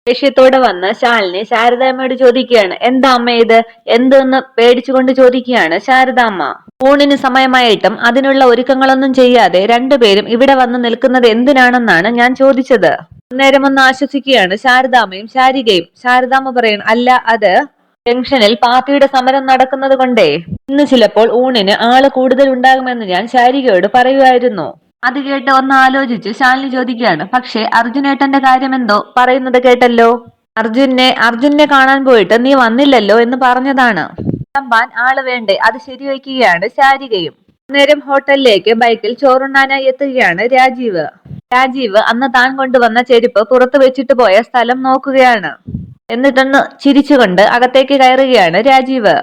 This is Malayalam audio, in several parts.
ദേഷ്യത്തോടെ വന്ന് ശാലിനി ശാരദാമ്മയോട് ചോദിക്കുകയാണ്, എന്താ അമ്മ ഇത്? എന്തെന്ന് പേടിച്ചുകൊണ്ട് ചോദിക്കുകയാണ് ശാരദാമ്മ. ഊണിന് സമയമായിട്ടും അതിനുള്ള ഒരുക്കങ്ങളൊന്നും ചെയ്യാതെ രണ്ടുപേരും ഇവിടെ വന്ന് നിൽക്കുന്നത് എന്തിനാണെന്നാണ് ഞാൻ ചോദിച്ചത്. നേരം ഒന്ന് ആശ്വസിക്കുകയാണ് ശാരദാമ്മയും ശാരികയും. ശാരദാമ്മ പറയണം, അല്ല അത് ജംഗ്ഷനിൽ പാർട്ടിയുടെ സമരം നടക്കുന്നത് കൊണ്ടേ ഇന്ന് ചിലപ്പോൾ ഊണിന് ആള് കൂടുതൽ ഉണ്ടാകുമെന്ന് ഞാൻ ശാരികയോട് പറയുമായിരുന്നു. അത് കേട്ട് ഒന്ന് ആലോചിച്ച് ശാലിനി ചോദിക്കുകയാണ്, പക്ഷേ അർജുനേട്ടന്റെ കാര്യമെന്തോ പറയുന്നത് കേട്ടല്ലോ. അർജുനെ കാണാൻ പോയിട്ട് നീ വന്നില്ലല്ലോ എന്ന് പറഞ്ഞതാണ്. വിളമ്പാൻ ആള് വേണ്ടേ? അത് ശരിവയ്ക്കുകയാണ് ശാരികയും. നേരം ഹോട്ടലിലേക്ക് ബൈക്കിൽ ചോറുണ്ണാനായി എത്തുകയാണ് രാജീവ് അന്ന് താൻ കൊണ്ടുവന്ന ചെരുപ്പ് പുറത്തു വെച്ചിട്ട് പോയ സ്ഥലം നോക്കുകയാണ്. എന്നിട്ടൊന്ന് ചിരിച്ചുകൊണ്ട് അകത്തേക്ക് കയറുകയാണ് രാജീവ്.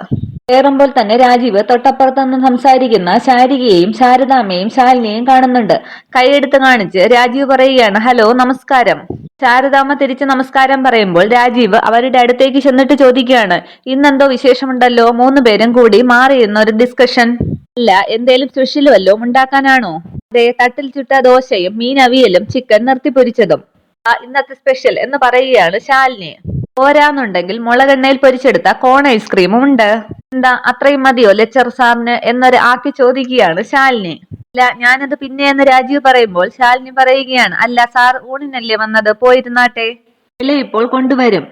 കയറുമ്പോൾ തന്നെ രാജീവ് തൊട്ടപ്പുറത്തുനിന്ന് സംസാരിക്കുന്ന ശാരികയെയും ശാരദാമ്മയും ശാലിനിയെയും കാണുന്നുണ്ട്. കൈയെടുത്ത് കാണിച്ച് രാജീവ് പറയുകയാണ്, ഹലോ നമസ്കാരം. ശാരദാമ്മ തിരിച്ച് നമസ്കാരം പറയുമ്പോൾ രാജീവ് അവരുടെ അടുത്തേക്ക് ചെന്നിട്ട് ചോദിക്കുകയാണ്, ഇന്നെന്തോ വിശേഷമുണ്ടല്ലോ, 3 പേരും കൂടി മാറിയിരുന്ന ഒരു ഡിസ്കഷൻ. അല്ല, എന്തേലും സ്പെഷ്യൽ വല്ലതും ഉണ്ടാക്കാനാണോ? അതെ, തട്ടിൽ ചുട്ട ദോശയും മീൻ അവിയലും ചിക്കൻ നിർത്തിപ്പൊരിച്ചതും ഇന്നത്തെ സ്പെഷ്യൽ എന്ന് പറയുകയാണ് ശാലിനി. പോരാന്നുണ്ടെങ്കിൽ മുളകെണ്ണയിൽ പൊരിച്ചെടുത്ത കോൺ ഐസ്ക്രീമും ഉണ്ട്. എന്താ അത്രയും മതിയോ ലെക്ചർ സാറിന് എന്നൊരു ആക്കി ചോദിക്കുകയാണ് ശാലിനി. അല്ല, ഞാനത് പിന്നെ എന്ന് രാജീവ് പറയുമ്പോൾ ശാലിനി പറയുകയാണ്, അല്ല സാർ ഊണിനല്ലേ വന്നത്, പോയിരുന്നാട്ടെ, ഇല്ല ഇപ്പോൾ കൊണ്ടുവരും.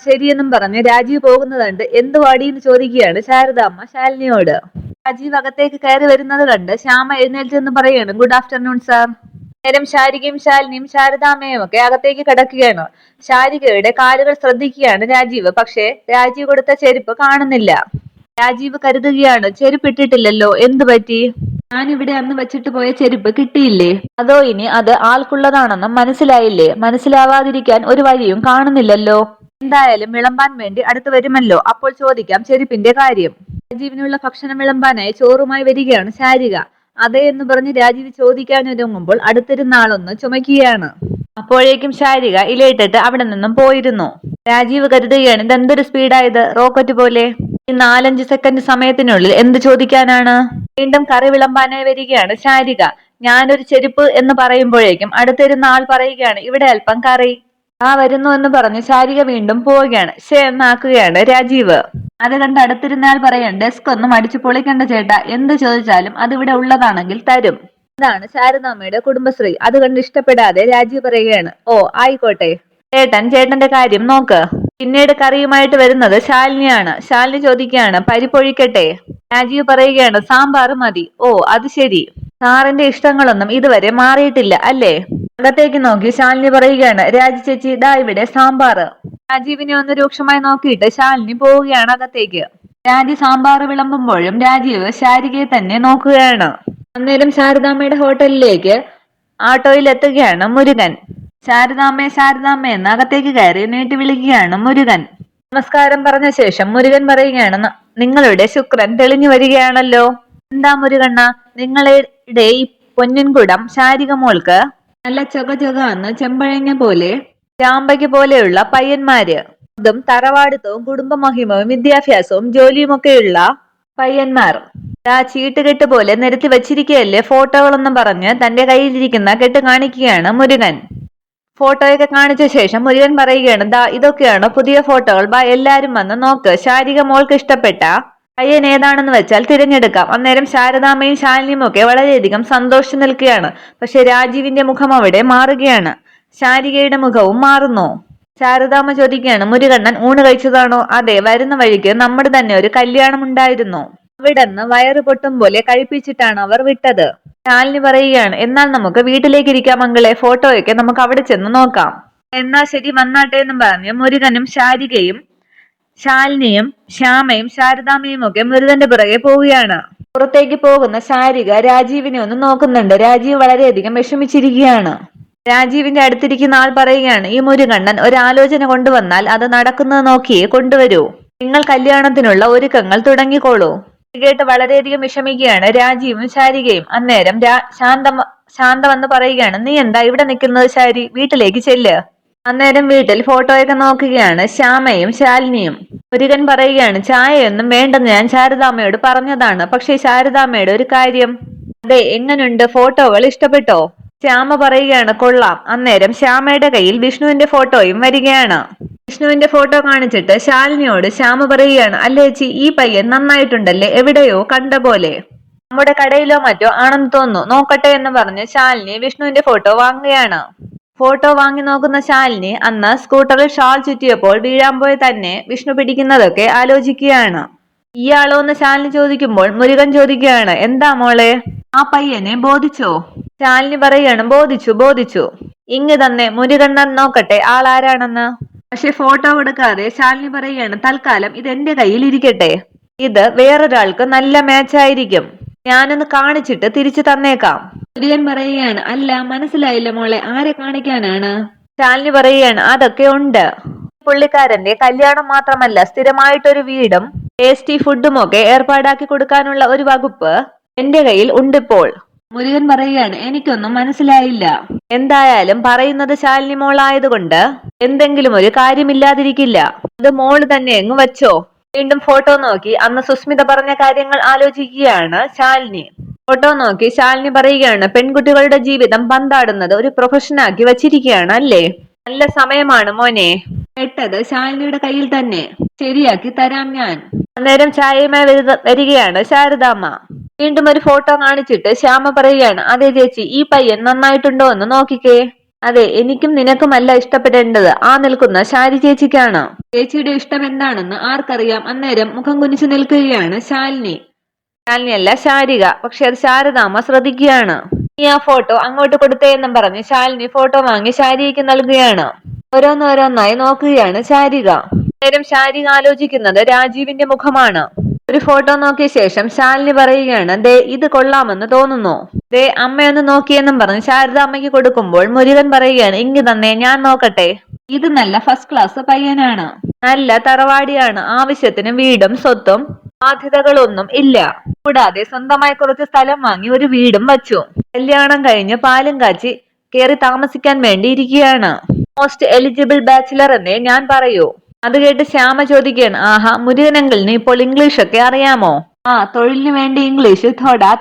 ശരിയെന്നും പറഞ്ഞ് രാജീവ് പോകുന്നത് കണ്ട് എന്ത് വാടിയെന്ന് ചോദിക്കുകയാണ് ശാരദാമ്മ ശാലിനിയോട്. രാജീവ് അകത്തേക്ക് കയറി വരുന്നത് കണ്ട് ശ്യാമ എഴുന്നേറ്റ് എന്ന് പറയുകയാണ്, ഗുഡ് ആഫ്റ്റർനൂൺ സാർ. നേരം ശാരികയും ശാലിനിയും ശാരദാമ്മയും ഒക്കെ അകത്തേക്ക് കിടക്കുകയാണ്. ശാരികയുടെ കാലുകൾ ശ്രദ്ധിക്കുകയാണ് രാജീവ്. പക്ഷേ രാജീവ് കൊടുത്ത ചെരുപ്പ് കാണുന്നില്ല. രാജീവ് കരുതുകയാണ്, ചെരുപ്പ് ഇട്ടിട്ടില്ലല്ലോ, എന്തു പറ്റി? ഞാനിവിടെ അന്ന് വെച്ചിട്ട് പോയ ചെരുപ്പ് കിട്ടിയില്ലേ? അതോ ഇനി അത് ആൾക്കുള്ളതാണെന്നും മനസ്സിലായില്ലേ? മനസ്സിലാവാതിരിക്കാൻ ഒരു വഴിയും കാണുന്നില്ലല്ലോ. എന്തായാലും വിളമ്പാൻ വേണ്ടി അടുത്ത് വരുമല്ലോ, അപ്പോൾ ചോദിക്കാം ചെരുപ്പിന്റെ കാര്യം. രാജീവിനുള്ള ഭക്ഷണം വിളമ്പാനായി ചോറുമായി വരികയാണ് ശാരിക. അതെ എന്ന് പറഞ്ഞ് രാജീവ് ചോദിക്കാനൊരുങ്ങുമ്പോൾ അടുത്തിരുന്ന ആളൊന്ന് ചുമക്കുകയാണ്. അപ്പോഴേക്കും ശാരിക ഇലയിട്ടിട്ട് അവിടെ നിന്നും പോയിരുന്നു. രാജീവ് കരുതുകയാണ്, ഇതെന്തൊരു സ്പീഡായത്, റോക്കറ്റ് പോലെ. ഈ 4-5 സെക്കൻഡ് സമയത്തിനുള്ളിൽ എന്ത് ചോദിക്കാനാണ്? വീണ്ടും കറി വിളമ്പാനായി വരികയാണ് ശാരിക. ഞാനൊരു ചെരുപ്പ് എന്ന് പറയുമ്പോഴേക്കും അടുത്തിരുന്ന ആൾ പറയുകയാണ്, ഇവിടെ അല്പം കറി. വരുന്നു എന്ന് പറഞ്ഞ് ശാരിക വീണ്ടും പോവുകയാണ്. എന്നാക്കുകയാണ് രാജീവ്. അത് കണ്ട് അടുത്തിരുന്നയാൾ പറയാൻ, ഡെസ്ക് ഒന്നും അടിച്ചു പൊളിക്കണ്ട ചേട്ടാ, എന്ത് ചോദിച്ചാലും അതിവിടെ ഉള്ളതാണെങ്കിൽ തരും. അതാണ് ശാരദാമ്മയുടെ കുടുംബശ്രീ. അത് കണ്ട് ഇഷ്ടപ്പെടാതെ രാജീവ് പറയുകയാണ്, ഓ ആയിക്കോട്ടെ, ചേട്ടന്റെ കാര്യം നോക്ക്. പിന്നീട് കറിയുമായിട്ട് വരുന്നത് ശാലിനിയാണ്. ശാലിനി ചോദിക്കുകയാണ്, പരിപ്പൊഴിക്കട്ടെ? രാജീവ് പറയുകയാണ്, സാമ്പാർ മതി. ഓ അത് ശരി, സാറിന്റെ ഇഷ്ടങ്ങളൊന്നും ഇതുവരെ മാറിയിട്ടില്ല അല്ലേ? അകത്തേക്ക് നോക്കി ശാലിനി പറയുകയാണ്, രാജി ചേച്ചി ഇതാ ഇവിടെ സാമ്പാർ. രാജീവിനെ ഒന്ന് രൂക്ഷമായി നോക്കിയിട്ട് ശാലിനി പോവുകയാണ് അകത്തേക്ക്. രാജി സാമ്പാർ വിളമ്പുമ്പോഴും രാജീവ് ശാരികയെ തന്നെ നോക്കുകയാണ്. അന്നേരം ശാരദാമ്മയുടെ ഹോട്ടലിലേക്ക് ആട്ടോയിൽ എത്തുകയാണ് മുരുകൻ. ശാരദാമ്മ എന്ന് അകത്തേക്ക് കയറി നീട്ടി വിളിക്കുകയാണ് മുരുകൻ. നമസ്കാരം പറഞ്ഞ ശേഷം മുരുകൻ പറയുകയാണ്, നിങ്ങളുടെ ശുക്രൻ തെളിഞ്ഞു വരികയാണല്ലോ. എന്താ മുരുകണ്ണ, നിങ്ങളുടെ ഈ പൊന്നിൻകുടം ശാരിക മോൾക്ക് നല്ല ചൊക ചെമ്പഴങ്ങ പോലെ ചാമ്പയ്ക്ക് പോലെയുള്ള പയ്യന്മാര്, അതും തറവാടിത്തവും കുടുംബമഹിമവും വിദ്യാഭ്യാസവും ജോലിയുമൊക്കെയുള്ള പയ്യന്മാർ. ചീട്ടുകെട്ട് പോലെ നിരത്തി വച്ചിരിക്കുകയല്ലേ ഫോട്ടോകളെന്ന് പറഞ്ഞ് തന്റെ കയ്യിലിരിക്കുന്ന കെട്ട് കാണിക്കുകയാണ് മുരുകൻ. ഫോട്ടോയൊക്കെ കാണിച്ച ശേഷം മുരുകൻ പറയുകയാണ്, ഇതൊക്കെയാണ് പുതിയ ഫോട്ടോകൾ, എല്ലാരും വന്ന് നോക്ക്. ശാരിക മോൾക്ക് ഇഷ്ടപ്പെട്ട പയ്യൻ ഏതാണെന്ന് വെച്ചാൽ തിരഞ്ഞെടുക്കാം. അന്നേരം ശാരദാമ്മയും ശാലിനിയും ഒക്കെ വളരെയധികം സന്തോഷിച്ചു നിൽക്കുകയാണ്. പക്ഷെ രാജീവിന്റെ മുഖം അവിടെ മാറുകയാണ്. ശാരികയുടെ മുഖവും മാറുന്നു. ശാരദാമ്മ ചോദിക്കുകയാണ്, മുരുകണ്ണൻ ഊണ് കഴിച്ചതാണോ? അതെ, വരുന്ന വഴിക്ക് നമ്മുടെ തന്നെ ഒരു കല്യാണം ഉണ്ടായിരുന്നു, അവിടെന്ന് വയറ് പൊട്ടും പോലെ കഴിപ്പിച്ചിട്ടാണ് അവർ വിട്ടത്. ശാലിനി പറയുകയാണ്, എന്നാൽ നമുക്ക് വീട്ടിലേക്ക് ഇരിക്കാം മംഗളെ, ഫോട്ടോയൊക്കെ നമുക്ക് അവിടെ ചെന്ന് നോക്കാം. എന്നാ ശരി, വന്നാട്ടെ എന്നും പറഞ്ഞ് മുരുകനും ശാരികയും ശാലിനിയും ശ്യാമയും ശാരദാമ്മയും ഒക്കെ മുരുകന്റെ പിറകെ പോവുകയാണ്. പുറത്തേക്ക് പോകുന്ന ശാരിക രാജീവിനെ ഒന്ന് നോക്കുന്നുണ്ട്. രാജീവ് വളരെയധികം വിഷമിച്ചിരിക്കുകയാണ്. രാജീവിന്റെ അടുത്തിരിക്കുന്ന ആൾ പറയുകയാണ്, ഈ മുരുകണ്ണൻ ഒരാലോചന കൊണ്ടുവന്നാൽ അത് നടക്കുന്നത് നോക്കിയേ കൊണ്ടുവരൂ. നിങ്ങൾ കല്യാണത്തിനുള്ള ഒരുക്കങ്ങൾ തുടങ്ങിക്കോളൂ. കേട്ട് വളരെയധികം വിഷമിക്കുകയാണ് രാജീവും ശാരികയും. അന്നേരം ശാന്ത വന്ന് പറയുകയാണ്, നീ എന്താ ഇവിടെ നിൽക്കുന്നത് ശാരി, വീട്ടിലേക്ക് ചെല്ല്. അന്നേരം വീട്ടിൽ ഫോട്ടോയൊക്കെ നോക്കുകയാണ് ശ്യാമയും ശാലിനിയും. മുരുകൻ പറയുകയാണ്, ചായയൊന്നും വേണ്ടെന്ന് ഞാൻ ശാരദാമ്മയോട് പറഞ്ഞതാണ്. പക്ഷേ ശാരദാമ്മയുടെ ഒരു കാര്യം. അതെ, എങ്ങനുണ്ട്, ഫോട്ടോകൾ ഇഷ്ടപ്പെട്ടോ? ശ്യാമ പറയുകയാണ്, കൊള്ളാം. അന്നേരം ശ്യാമയുടെ കയ്യിൽ വിഷ്ണുവിന്റെ ഫോട്ടോയും വരികയാണ്. വിഷ്ണുവിന്റെ ഫോട്ടോ കാണിച്ചിട്ട് ശാലിനിയോട് ശ്യാമ പറയുകയാണ്, അല്ലേ ചേച്ചി ഈ പയ്യൻ നന്നായിട്ടുണ്ടല്ലേ, എവിടെയോ കണ്ട പോലെ, നമ്മുടെ കടയിലോ മറ്റോ ആണെന്ന് തോന്നുന്നു, നോക്കട്ടെ എന്ന് പറഞ്ഞ് ശാലിനി വിഷ്ണുവിന്റെ ഫോട്ടോ വാങ്ങുകയാണ്. ഫോട്ടോ വാങ്ങി നോക്കുന്ന ശാലിനി അന്ന് സ്കൂട്ടറിൽ ഷാൾ ചുറ്റിയപ്പോൾ വീഴാൻ പോയി തന്നെ വിഷ്ണു പിടിക്കുന്നതൊക്കെ ആലോചിക്കുകയാണ്. ഇയാളോ എന്ന് ശാലിനി ചോദിക്കുമ്പോൾ മുരുകൻ ചോദിക്കുകയാണ്, എന്താ മോളെ, ആ പയ്യനെ ബോധിച്ചോ? ശാലിനി പറയുകയാണ്, ബോധിച്ചു. ഇങ്ങ് തന്നെ മുരുകൻ നോക്കട്ടെ ആളാരാണെന്ന്. പക്ഷെ ഫോട്ടോ കൊടുക്കാതെ ശാലിനി പറയുകയാണ്, തൽക്കാലം ഇത് എന്റെ കയ്യിൽ ഇരിക്കട്ടെ, ഇത് വേറൊരാൾക്ക് നല്ല മാച്ച് ആയിരിക്കും, ഞാനൊന്ന് കാണിച്ചിട്ട് തിരിച്ചു തന്നേക്കാം. മുരുകൻ പറയുകയാണ്, അല്ല മനസ്സിലായില്ല മോളെ, ആരെ കാണിക്കാനാണ്? ശാലിനി പറയുകയാണ്, അതൊക്കെ ഉണ്ട്, പുള്ളിക്കാരന്റെ കല്യാണം മാത്രമല്ല സ്ഥിരമായിട്ടൊരു വീടും ടേസ്റ്റി ഫുഡും ഒക്കെ ഏർപ്പാടാക്കി കൊടുക്കാനുള്ള ഒരു വകുപ്പ് എന്റെ കയ്യിൽ ഉണ്ടിപ്പോൾ. മുരുകൻ പറയുകയാണ്, എനിക്കൊന്നും മനസ്സിലായില്ല. എന്തായാലും പറയുന്നത് ശാലിനി മോളായതുകൊണ്ട് എന്തെങ്കിലും ഒരു കാര്യമില്ലാതിരിക്കില്ല, അത് മോള് തന്നെ അങ്ങ് വച്ചോ. വീണ്ടും ഫോട്ടോ നോക്കി അന്ന് സുസ്മിത പറഞ്ഞ കാര്യങ്ങൾ ആലോചിക്കുകയാണ് ശാലിനി. ഫോട്ടോ നോക്കി ശാലിനി പറയുകയാണ്, പെൺകുട്ടികളുടെ ജീവിതം പന്താടുന്നത് ഒരു പ്രൊഫഷനാക്കി വച്ചിരിക്കുകയാണ് അല്ലേ, നല്ല സമയമാണ് മോനെ, പെട്ടത് ശാലിനിയുടെ കയ്യിൽ തന്നെ, ശരിയാക്കി തരാം ഞാൻ. അന്നേരം ചായയുമായി വരികയാണ് ശാരദാമ്മ. വീണ്ടും ഒരു ഫോട്ടോ കാണിച്ചിട്ട് ശ്യാമ പറയുകയാണ്, അതെ ചേച്ചി ഈ പയ്യൻ നന്നായിട്ടുണ്ടോ എന്ന് നോക്കിക്കേ. അതെ, എനിക്കും നിനക്കുമല്ല ഇഷ്ടപ്പെടേണ്ടത്, ആ നിൽക്കുന്ന ശാരി ചേച്ചിക്കാണ്. ചേച്ചിയുടെ ഇഷ്ടം എന്താണെന്ന് ആർക്കറിയാം. അന്നേരം മുഖം കുനിച്ചു നിൽക്കുകയാണ് ശാലിനിയല്ല ശാരിക. പക്ഷെ അത് ശാരദാമ്മ ശ്രദ്ധിക്കുകയാണ്. നീ ആ ഫോട്ടോ അങ്ങോട്ട് കൊടുത്തേ എന്നും പറഞ്ഞ് ശാലിനി ഫോട്ടോ വാങ്ങി ശാരികയ്ക്ക് നൽകുകയാണ്. ഓരോന്നോരോന്നായി നോക്കുകയാണ് ശാരിക. നേരം ശാരിക ആലോചിക്കുന്നത് രാജീവിന്റെ മുഖമാണ്. ഒരു ഫോട്ടോ നോക്കിയ ശേഷം ശാലിനി പറയുകയാണ്, ദേ ഇത് കൊള്ളാമെന്ന് തോന്നുന്നു, ദേ അമ്മയൊന്ന് നോക്കിയെന്നും പറഞ്ഞ് ശാരദ അമ്മയ്ക്ക് കൊടുക്കുമ്പോൾ മുരുകൻ പറയുകയാണ്, ഇങ്ങ് തന്നെ ഞാൻ നോക്കട്ടെ, ഇത് നല്ല ഫസ്റ്റ് ക്ലാസ് പയ്യനാണ്, നല്ല തറവാടിയാണ്, ആവശ്യത്തിന് വീടും സ്വത്തും ബാധ്യതകളൊന്നും ഇല്ല, കൂടാതെ സ്വന്തമായി കുറച്ച് സ്ഥലം വാങ്ങി ഒരു വീടും വച്ചു, കല്യാണം കഴിഞ്ഞ് പാലും കാച്ചി കയറി താമസിക്കാൻ വേണ്ടി ഇരിക്കുകയാണ്, മോസ്റ്റ് എലിജിബിൾ ബാച്ചിലർ എന്നേ ഞാൻ പറയൂ. അത് കേട്ട് ശ്യാമ ചോദിക്കുകയാണ്, ആഹാ മുരുകനങ്കിളിന് ഇപ്പോൾ ഇംഗ്ലീഷ് ഒക്കെ അറിയാമോ? ആ, തൊഴിലിന് വേണ്ടി ഇംഗ്ലീഷ് ഥോടാ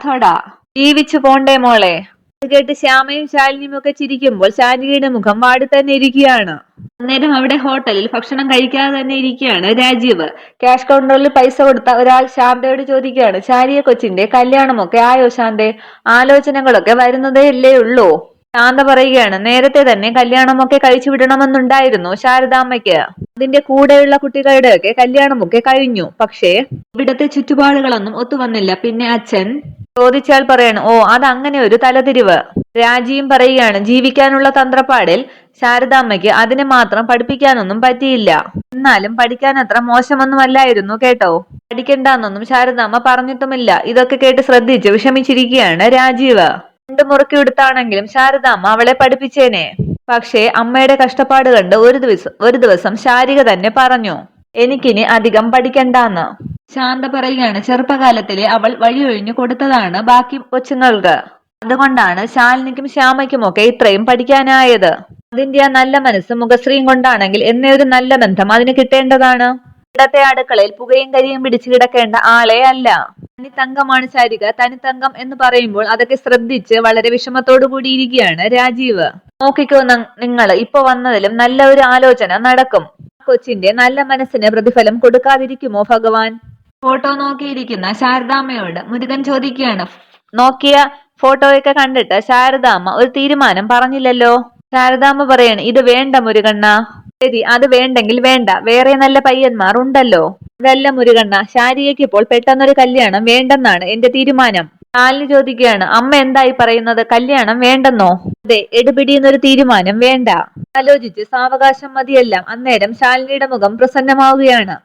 ജീവിച്ചു പോണ്ടേ മോളെ. അത് കേട്ട് ശ്യാമയും ശാലിനിയും ഒക്കെ ചിരിക്കുമ്പോൾ ശാലിനിയുടെ മുഖം വാടി തന്നെ ഇരിക്കുകയാണ്. അന്നേരം അവിടെ ഹോട്ടലിൽ ഭക്ഷണം കഴിക്കാതെ തന്നെ ഇരിക്കുകയാണ് രാജീവ്. ക്യാഷ് കൗണ്ടറിൽ പൈസ കൊടുത്ത ഒരാൾ ശാന്തയോട് ചോദിക്കുകയാണ്, ശാരിയ കൊച്ചിന്റെ കല്യാണമൊക്കെ ആയോ ശാന്തെ? ആലോചനകളൊക്കെ വരുന്നതേ അല്ലേ ഉള്ളൂ. ശാന്ത പറയുകയാണ്, നേരത്തെ തന്നെ കല്യാണമൊക്കെ കഴിച്ചു വിടണമെന്നുണ്ടായിരുന്നു ശാരദാമ്മയ്ക്ക്, അതിന്റെ കൂടെയുള്ള കുട്ടികളുടെയൊക്കെ കല്യാണമൊക്കെ കഴിഞ്ഞു, പക്ഷേ ഇവിടത്തെ ചുറ്റുപാടുകളൊന്നും ഒത്തുവന്നില്ല. പിന്നെ അച്ഛൻ ചോദിച്ചാൽ പറയണം, ഓ അതങ്ങനെ ഒരു തലതിരിവ്. രാജിയും പറയുകയാണ്, ജീവിക്കാനുള്ള തന്ത്രപ്പാടിൽ ശാരദാമ്മയ്ക്ക് അതിനെ മാത്രം പഠിപ്പിക്കാനൊന്നും പറ്റിയില്ല, എന്നാലും പഠിക്കാൻ അത്ര മോശമൊന്നുമല്ലായിരുന്നു കേട്ടോ, പഠിക്കണ്ടെന്നൊന്നും ശാരദാമ്മ പറഞ്ഞിട്ടുമില്ല. ഇതൊക്കെ കേട്ട് ശ്രദ്ധിച്ച് വിഷമിച്ചിരിക്കുകയാണ് രാജീവ്. രണ്ട് മുറുക്കി എടുത്താണെങ്കിലും ശാരദാമ്മ അവളെ പഠിപ്പിച്ചേനെ. പക്ഷേ അമ്മയുടെ കഷ്ടപ്പാട് കണ്ട് ഒരു ദിവസം ശാരിക തന്നെ പറഞ്ഞു, എനിക്കിനി അധികം പഠിക്കണ്ടെന്ന്. ശാന്ത പറയുകയാണ്, ചെറുപ്പകാലത്തിലെ അവൾ വഴിയൊഴിഞ്ഞു കൊടുത്തതാണ് ബാക്കി കൊച്ചുങ്ങൾക്ക്, അതുകൊണ്ടാണ് ശാലിനിക്കും ശ്യാമയ്ക്കും ഒക്കെ ഇത്രയും പഠിക്കാനായത്. അതിന്റെ ആ നല്ല മനസ്സ് മുഖശ്രീയും കൊണ്ടാണെങ്കിൽ എന്നേ ഒരു നല്ല ബന്ധം അതിന് കിട്ടേണ്ടതാണ്. ഇടത്തെ അടുക്കളയിൽ പുകയും കരിയും പിടിച്ചു കിടക്കേണ്ട ആളെ അല്ല. തനിത്തങ്കമാണ് ശാരിക. തനിത്തങ്കം എന്ന് പറയുമ്പോൾ അതൊക്കെ ശ്രദ്ധിച്ച് വളരെ വിഷമത്തോടു കൂടിയിരിക്കുകയാണ് രാജീവ്. നോക്കിക്കോ നിങ്ങൾ, ഇപ്പൊ വന്നതിലും നല്ല ഒരു ആലോചന നടക്കും. കൊച്ചിന്റെ നല്ല മനസ്സിന് പ്രതിഫലം കൊടുക്കാതിരിക്കുമോ ഭഗവാൻ? ഫോട്ടോ നോക്കിയിരിക്കുന്ന ശാരദാമ്മയോട് മുരുകൻ ചോദിക്കുകയാണ്, നോക്കിയ ഫോട്ടോയൊക്കെ കണ്ടിട്ട് ശാരദാമ്മ ഒരു തീരുമാനം പറഞ്ഞില്ലല്ലോ. ശാരദാമ്മ പറയാണ്, ഇത് വേണ്ട മുരുകണ്ണ. ശരി, അത് വേണ്ടെങ്കിൽ വേണ്ട, വേറെ നല്ല പയ്യന്മാർ ഉണ്ടല്ലോ. ഇതല്ല മുരുകണ്ണ, ശാരികയ്ക്ക് ഇപ്പോൾ പെട്ടെന്നൊരു കല്യാണം വേണ്ടെന്നാണ് എന്റെ തീരുമാനം. ശാലിനി ചോദിക്കുകയാണ്, അമ്മ എന്തായി പറയുന്നത്, കല്യാണം വേണ്ടെന്നോ? അതെ, എടുപിടിയെന്നൊരു തീരുമാനം വേണ്ട, ആലോചിച്ച് സാവകാശം മതിയെല്ലാം. അന്നേരം ശാലിനിയുടെ മുഖം പ്രസന്നമാവുകയാണ്,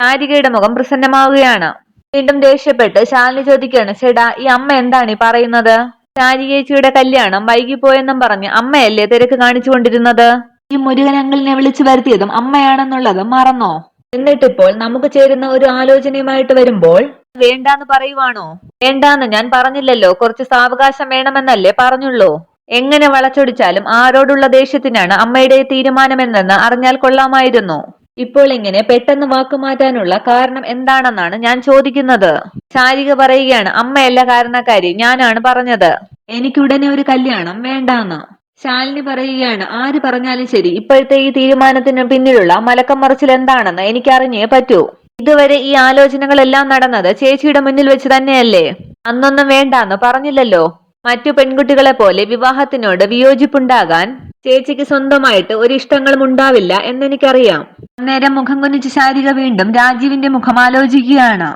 ശാരികയുടെ മുഖം പ്രസന്നമാവുകയാണ്. വീണ്ടും ദേഷ്യപ്പെട്ട് ശാലിനി ചോദിക്കുകയാണ്, ചേടാ ഈ അമ്മ എന്താണ് ഈ പറയുന്നത്? ശാരികേച്ചിയുടെ കല്യാണം വൈകിപ്പോയെന്നും പറഞ്ഞ് അമ്മയല്ലേ തിരക്ക് കാണിച്ചുകൊണ്ടിരുന്നത്? ഈ മുരുകനങ്കിളിനെ വിളിച്ചു വരുത്തിയതും അമ്മയാണെന്നുള്ളത് മറന്നോ? എന്നിട്ടിപ്പോൾ നമുക്ക് ചേരുന്ന ഒരു ആലോചനയുമായിട്ട് വരുമ്പോൾ വേണ്ടാന്ന് പറയുവാണോ? വേണ്ടാന്ന് ഞാൻ പറഞ്ഞില്ലല്ലോ, കുറച്ച് സാവകാശം വേണമെന്നല്ലേ പറഞ്ഞുള്ളൂ. എങ്ങനെ വളച്ചൊടിച്ചാലും ആരോടുള്ള ദേഷ്യത്തിനാണ് അമ്മയുടെ തീരുമാനമെന്നെന്ന് അറിഞ്ഞാൽ കൊള്ളാമായിരുന്നു. ഇപ്പോൾ ഇങ്ങനെ പെട്ടെന്ന് വാക്കുമാറ്റാനുള്ള കാരണം എന്താണെന്നാണ് ഞാൻ ചോദിക്കുന്നത്. ശാരിക പറയുകയാണ്, അമ്മയല്ല കാരണക്കാരി, ഞാനാണ് പറഞ്ഞത്. എനിക്കുടനെ ഒരു കല്യാണം വേണ്ടാന്ന്. ശാലിനി പറയുകയാണ്, ആര് പറഞ്ഞാലും ശരി ഇപ്പോഴത്തെ ഈ തീരുമാനത്തിന് പിന്നിലുള്ള മലക്കം മറിച്ചിൽ എന്താണെന്ന് എനിക്കറിഞ്ഞേ പറ്റൂ. ഇതുവരെ ഈ ആലോചനകളെല്ലാം നടന്നത് ചേച്ചിയുടെ മുന്നിൽ വെച്ച് തന്നെയല്ലേ? അന്നൊന്നും വേണ്ടാന്ന് പറഞ്ഞില്ലല്ലോ. മറ്റു പെൺകുട്ടികളെ പോലെ വിവാഹത്തിനോട് വിയോജിപ്പുണ്ടാകാൻ ചേച്ചിക്ക് സ്വന്തമായിട്ട് ഒരു ഇഷ്ടങ്ങളും ഉണ്ടാവില്ല എന്നെനിക്കറിയാം. അന്നേരം മുഖം കുനിച്ച് ശാരിക വീണ്ടും രാജീവിന്റെ മുഖം ആലോചിക്കുകയാണ്.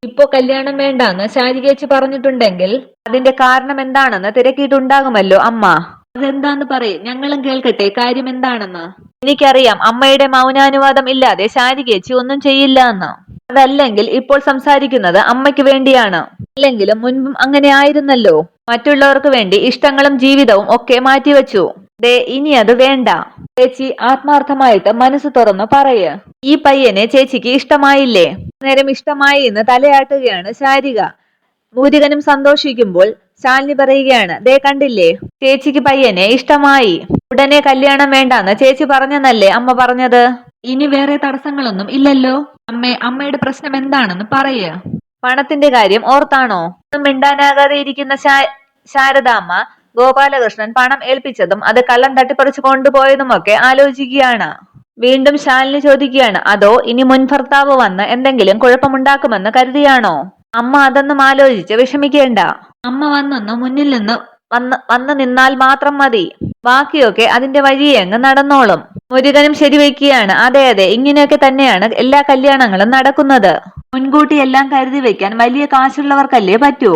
ഇപ്പോ കല്യാണം വേണ്ടാന്ന് ശാരികേച്ചി പറഞ്ഞിട്ടുണ്ടെങ്കിൽ അതിന്റെ കാരണം എന്താണെന്ന് തിരക്കിയിട്ടുണ്ടാകുമല്ലോ അമ്മ. അതെന്താന്ന് പറയും, ഞങ്ങളും കേൾക്കട്ടെ കാര്യം എന്താണെന്ന്. എനിക്കറിയാം അമ്മയുടെ മൗനാനുവാദം ഇല്ലാതെ ശാരികേച്ചി ഒന്നും ചെയ്യില്ല എന്ന്. അതല്ലെങ്കിൽ ഇപ്പോൾ സംസാരിക്കുന്നത് അമ്മയ്ക്ക് വേണ്ടിയാണ്. അല്ലെങ്കിലും മുൻപും അങ്ങനെ ആയിരുന്നല്ലോ. മറ്റുള്ളവർക്ക് വേണ്ടി ഇഷ്ടങ്ങളും ജീവിതവും ഒക്കെ മാറ്റിവെച്ചു. ദേ ഇനി അത് വേണ്ട. ചേച്ചി ആത്മാർത്ഥമായിട്ട് മനസ്സ് തുറന്നു പറയ്. ഈ പയ്യനെ ചേച്ചിക്ക് ഇഷ്ടമായില്ലേ? നേരം ഇഷ്ടമായി എന്ന് തലയാട്ടുകയാണ് ശാരിക. മുരുകനും സന്തോഷിക്കുമ്പോൾ ശാലിനി പറയുകയാണ്, ദേ കണ്ടില്ലേ, ചേച്ചിക്ക് പയ്യനെ ഇഷ്ടമായി. ഉടനെ കല്യാണം വേണ്ടാന്ന് ചേച്ചി പറഞ്ഞെന്നല്ലേ അമ്മ പറഞ്ഞത്? ഇനി വേറെ തടസ്സങ്ങളൊന്നും ഇല്ലല്ലോ? അമ്മയുടെ പ്രശ്നം എന്താണെന്ന് പറയ്. പണത്തിന്റെ കാര്യം ഓർത്താണോ? ഒന്നും മിണ്ടാനാകാതെ ഇരിക്കുന്ന ശാരദാമ്മ ഗോപാലകൃഷ്ണൻ പണം ഏൽപ്പിച്ചതും അത് കള്ളം തട്ടിപ്പറിച്ചു കൊണ്ടുപോയതുമൊക്കെ ആലോചിക്കുകയാണ്. വീണ്ടും ശാലിനി ചോദിക്കുകയാണ്, അതോ ഇനി മുൻ ഭർത്താവ് വന്ന് എന്തെങ്കിലും കുഴപ്പമുണ്ടാക്കുമെന്ന് കരുതിയാണോ? അമ്മ അതൊന്നും ആലോചിച്ച് വിഷമിക്കേണ്ട. അമ്മ മുന്നിൽ നിന്ന് വന്ന് നിന്നാൽ മാത്രം മതി. ബാക്കിയൊക്കെ അതിന്റെ വഴിയെ അങ്ങ് നടന്നോളും. മുരുകനും ശരിവെക്കുകയാണ്, അതെ അതെ, ഇങ്ങനെയൊക്കെ തന്നെയാണ് എല്ലാ കല്യാണങ്ങളും നടക്കുന്നത്. മുൻകൂട്ടി എല്ലാം കരുതി വെക്കാൻ വലിയ കാശുള്ളവർക്കല്ലേ പറ്റൂ.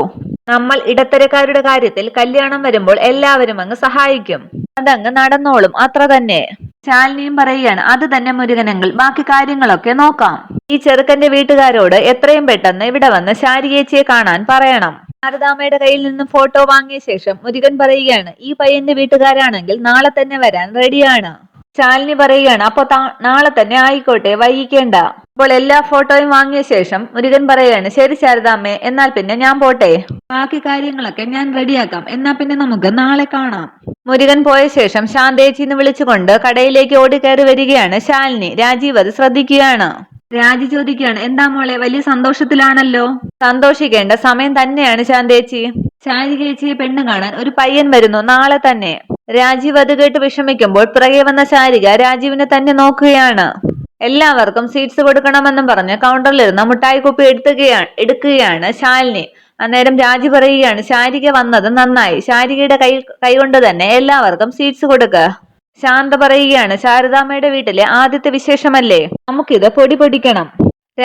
നമ്മൾ ഇടത്തരക്കാരുടെ കാര്യത്തിൽ കല്യാണം വരുമ്പോൾ എല്ലാവരും അങ്ങ് സഹായിക്കും. അതങ്ങ് നടന്നോളും, അത്ര തന്നെ. ശാലിനിയും പറയുകയാണ്, അത് തന്നെ മുരുകനങ്ങൾ, ബാക്കി കാര്യങ്ങളൊക്കെ നോക്കാം. ഈ ചെറുക്കന്റെ വീട്ടുകാരോട് എത്രയും പെട്ടെന്ന് ഇവിടെ വന്ന് ശാരികേച്ചിയെ കാണാൻ പറയണം. ശാരദാമ്മയുടെ കയ്യിൽ നിന്നും ഫോട്ടോ വാങ്ങിയ ശേഷം മുരുകൻ പറയുകയാണ്, ഈ പയ്യന്റെ വീട്ടുകാരാണെങ്കിൽ നാളെ തന്നെ വരാൻ റെഡിയാണ്. ശാലിനി പറയുകയാണ്, അപ്പൊ നാളെ തന്നെ ആയിക്കോട്ടെ, വൈകിക്കേണ്ട. അപ്പോൾ എല്ലാ ഫോട്ടോയും വാങ്ങിയ ശേഷം മുരുകൻ പറയുകയാണ്, ശരി ശാരദാമ്മേ, എന്നാൽ പിന്നെ ഞാൻ പോട്ടെ. ബാക്കി കാര്യങ്ങളൊക്കെ ഞാൻ റെഡിയാക്കാം, എന്നാ പിന്നെ നമുക്ക് നാളെ കാണാം. മുരുകൻ പോയ ശേഷം ശാന്തേച്ചിന്ന് വിളിച്ചുകൊണ്ട് കടയിലേക്ക് ഓടിക്കയറി വരികയാണ് ശാലിനി. രാജീവ് അത് ശ്രദ്ധിക്കുകയാണ്. രാജി ചോദിക്കുകയാണ്, എന്താ മോളെ, വലിയ സന്തോഷത്തിലാണല്ലോ? സന്തോഷിക്കേണ്ട സമയം തന്നെയാണ് ശാന്തേച്ചി. ശാരികേച്ചിയെ പെണ്ണ് കാണാൻ ഒരു പയ്യൻ വരുന്നു നാളെ തന്നെ. രാജീവ് അത് കേട്ട് വിഷമിക്കുമ്പോൾ പിറകെ വന്ന ശാരിക രാജീവിനെ തന്നെ നോക്കുകയാണ്. എല്ലാവർക്കും സീറ്റ്സ് കൊടുക്കണമെന്നും പറഞ്ഞ് കൗണ്ടറിലിരുന്ന മുട്ടായി കുപ്പി എടുക്കുകയാണ് ശാലിനി. അന്നേരം രാജി പറയുകയാണ്, ശാരിക വന്നത് നന്നായി. ശാരികയുടെ കൈകൊണ്ട് തന്നെ എല്ലാവർക്കും സീറ്റ്സ് കൊടുക്ക. ശാന്ത പറയുകയാണ്, ശാരദാമ്മയുടെ വീട്ടിലെ ആദ്യത്തെ വിശേഷമല്ലേ, നമുക്കിത് പൊടിക്കണം.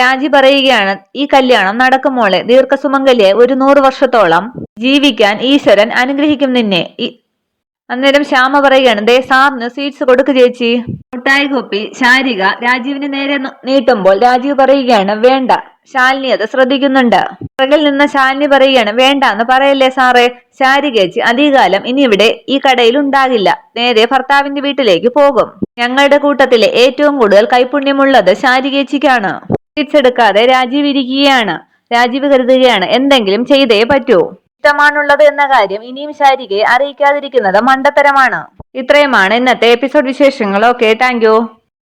രാജി പറയുകയാണ്, ഈ കല്യാണം നടക്കും മോളെ. ദീർഘസുമംഗലിയെ ഒരു 100 വർഷത്തോളം ജീവിക്കാൻ ഈശ്വരൻ അനുഗ്രഹിക്കും നിന്നെ. അന്നേരം ശ്യാമ പറയുകയാണ്, ദേ സാറിന് സീറ്റ്സ് കൊടുക്കു ചേച്ചി. മുട്ടായി കുപ്പി ശാരിക രാജീവിന് നേരെ നീട്ടുമ്പോൾ രാജീവ് പറയുകയാണ്, വേണ്ട. ശാലിനി അത് ശ്രദ്ധിക്കുന്നുണ്ട്. പുറകിൽ നിന്ന് ശാലിനി പറയുകയാണ്, വേണ്ട എന്ന് പറയല്ലേ സാറേ. ശാരികേച്ചി അധികകാലം ഇനി ഇവിടെ ഈ കടയിൽ ഉണ്ടാകില്ല. നേരെ ഭർത്താവിന്റെ വീട്ടിലേക്ക് പോകും. ഞങ്ങളുടെ കൂട്ടത്തിലെ ഏറ്റവും കൂടുതൽ കൈപുണ്യമുള്ളത് ശാരികേച്ചിക്കാണ്. സീറ്റ്സ് എടുക്കാതെ രാജീവ് ഇരിക്കുകയാണ്. രാജീവ് കരുതുകയാണ്, എന്തെങ്കിലും ചെയ്തേ പറ്റൂ. ഇഷ്ടമാണുള്ളത് എന്ന കാര്യം ഇനിയും ശാരികയെ അറിയിക്കാതിരിക്കുന്നത് മണ്ടത്തരമാണ്. ഇത്രയുമാണ് ഇന്നത്തെ എപ്പിസോഡ് വിശേഷങ്ങൾ. Okay, thank you.